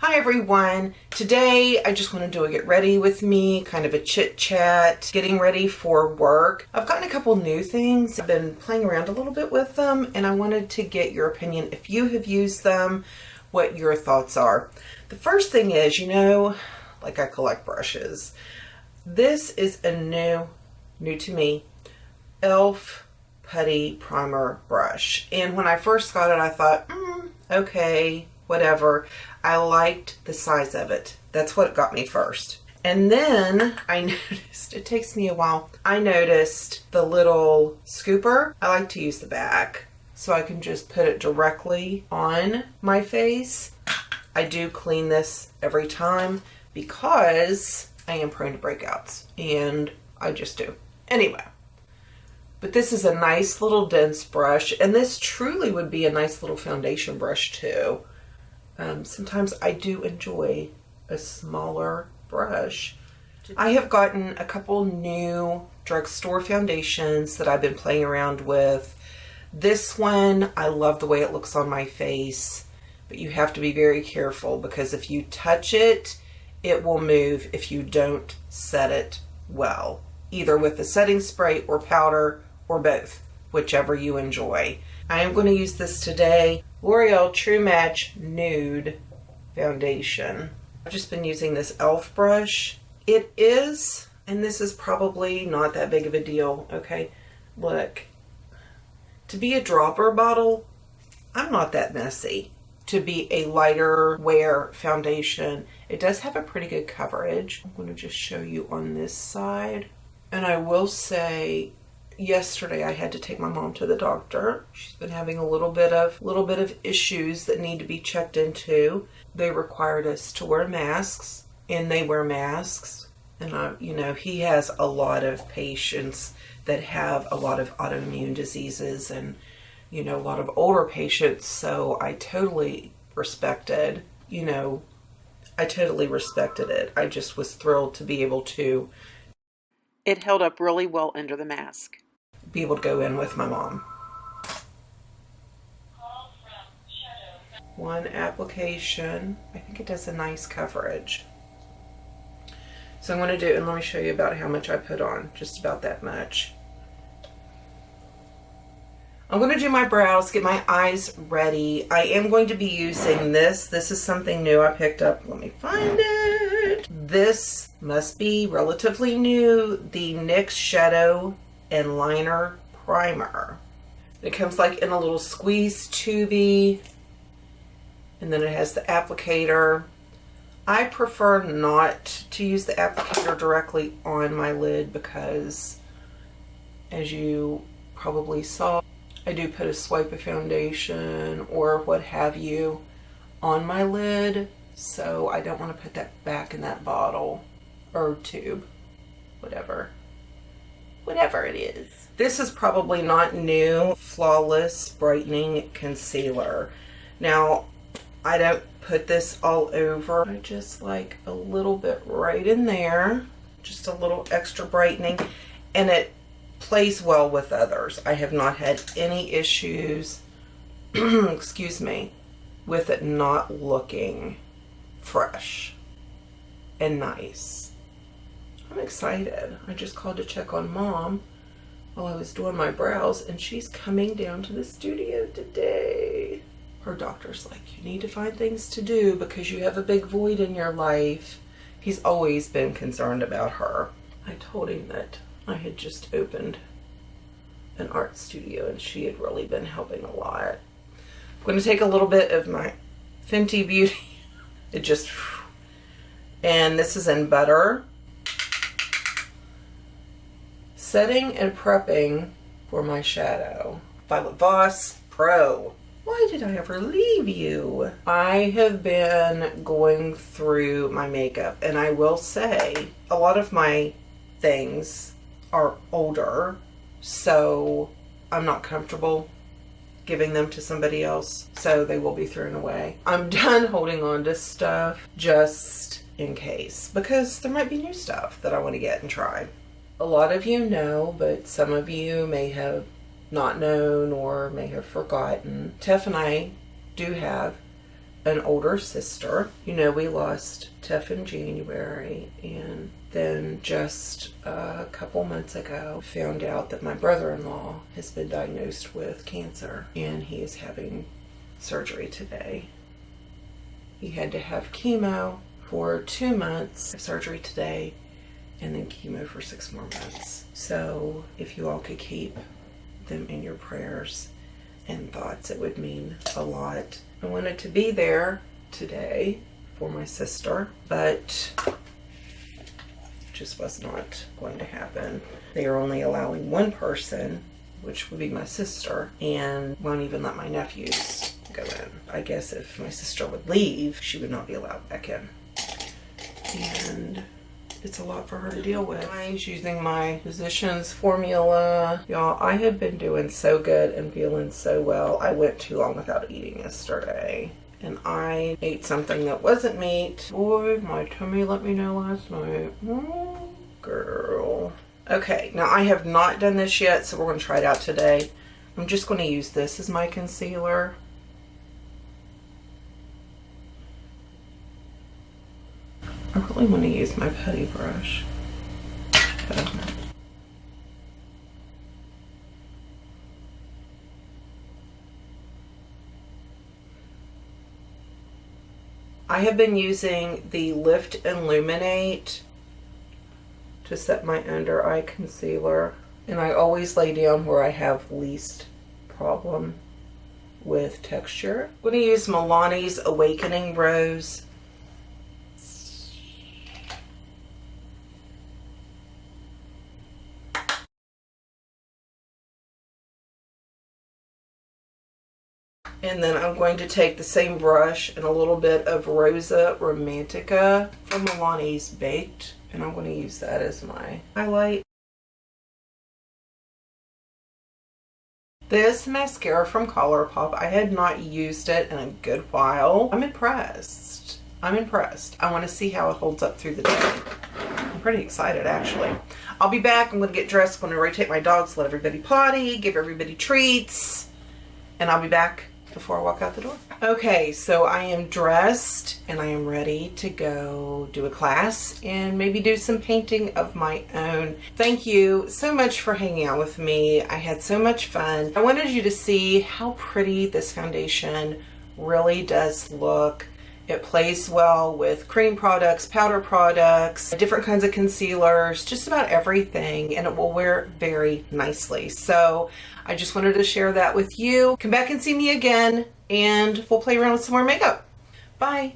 Hi everyone. Today I just want to do a get ready with me, kind of a chit chat, getting ready for work. I've gotten a couple new things. I've been playing around a little bit with them and I wanted to get your opinion if you have used them, what your thoughts are. The first thing is, like I collect brushes. This is a new to me, e.l.f. Putty Primer brush. And when I first got it, I thought, okay, whatever. I liked the size of it. That's what got me first. And then I noticed, it takes me a while, I noticed the little scooper. I like to use the back so I can just put it directly on my face. I do clean this every time because I am prone to breakouts and I just do. Anyway. But this is a nice little dense brush, and this truly would be a nice little foundation brush too. Sometimes I do enjoy a smaller brush. I have gotten a couple new drugstore foundations that I've been playing around with. This one, I love the way it looks on my face, but you have to be very careful because if you touch it, it will move if you don't set it well, either with the setting spray or powder or both, whichever you enjoy. I am going to use this today, L'Oreal True Match Nude Foundation. I've just been using this e.l.f. brush. It is, and this is probably not that big of a deal, okay? Look, to be a dropper bottle, I'm not that messy. To be a lighter wear foundation, it does have a pretty good coverage. I'm going to just show you on this side. And I will say, yesterday I had to take my mom to the doctor. She's been having a little bit of issues that need to be checked into. They required us to wear masks, and they wear masks. And he has a lot of patients that have a lot of autoimmune diseases and a lot of older patients. So I totally respected it. I just was thrilled to be able to. It held up really well under the mask. Be able to go in with my mom. One application. I think it does a nice coverage. So I'm going to do, and let me show you about how much I put on. Just about that much. I'm going to do my brows, get my eyes ready. I am going to be using this. This is something new I picked up. Let me find it. This must be relatively new. The NYX Shadow and Liner Primer. It comes like in a little squeeze tubey. And then it has the applicator. I prefer not to use the applicator directly on my lid because, as you probably saw, I do put a swipe of foundation or what have you on my lid, so I don't want to put that back in that bottle or tube, whatever it is. This is probably not new, Flawless Brightening Concealer. Now, I don't put this all over. I just like a little bit right in there, just a little extra brightening, and it plays well with others. I have not had any issues, excuse me, with it not looking fresh and nice. I'm excited. I just called to check on Mom while I was doing my brows, and she's coming down to the studio today. Her doctor's like, you need to find things to do because you have a big void in your life. He's always been concerned about her. I told him that I had just opened an art studio and she had really been helping a lot. I'm going to take a little bit of my Fenty Beauty. And this is in Butter. Setting and prepping for my shadow. Violet Voss Pro. Why did I ever leave you? I have been going through my makeup, and I will say a lot of my things are older, so I'm not comfortable giving them to somebody else, so they will be thrown away. I'm done holding on to stuff just in case, because there might be new stuff that I want to get and try. A lot of you know, but some of you may have not known or may have forgotten. Tef and I do have an older sister. You know, we lost Tiff in January, and then just a couple months ago found out that my brother-in-law has been diagnosed with cancer, and he is having surgery today. He had to have chemo for 2 months, surgery today, and then chemo for 6 more months. So if you all could keep them in your prayers and thoughts, it would mean a lot. I wanted to be there today for my sister, but just was not going to happen. They are only allowing one person, which would be my sister, and won't even let my nephews go in. I guess if my sister would leave, she would not be allowed back in. And it's a lot for her to deal with. I'm using my physician's formula. Y'all, I had been doing so good and feeling so well. I went too long without eating yesterday, and I ate something that wasn't meat. Boy, my tummy let me know last night. Oh, girl. Okay, now I have not done this yet, so we're going to try it out today. I'm just going to use this as my concealer. I really want to use my putty brush. I have been using the Lift Illuminate to set my under eye concealer, and I always lay down where I have least problem with texture. I'm going to use Milani's Awakening Rose. And then I'm going to take the same brush and a little bit of Rosa Romantica from Milani's Baked, and I'm going to use that as my highlight. This mascara from ColourPop, I had not used it in a good while. I'm impressed. I'm impressed. I want to see how it holds up through the day. I'm pretty excited, actually. I'll be back. I'm going to get dressed. I'm going to rotate my dogs, let everybody potty, give everybody treats, and I'll be back before I walk out the door. Okay, so I am dressed and I am ready to go do a class and maybe do some painting of my own. Thank you so much for hanging out with me. I had so much fun. I wanted you to see how pretty this foundation really does look. It plays well with cream products, powder products, different kinds of concealers, just about everything, and it will wear very nicely. So I just wanted to share that with you. Come back and see me again, and we'll play around with some more makeup. Bye.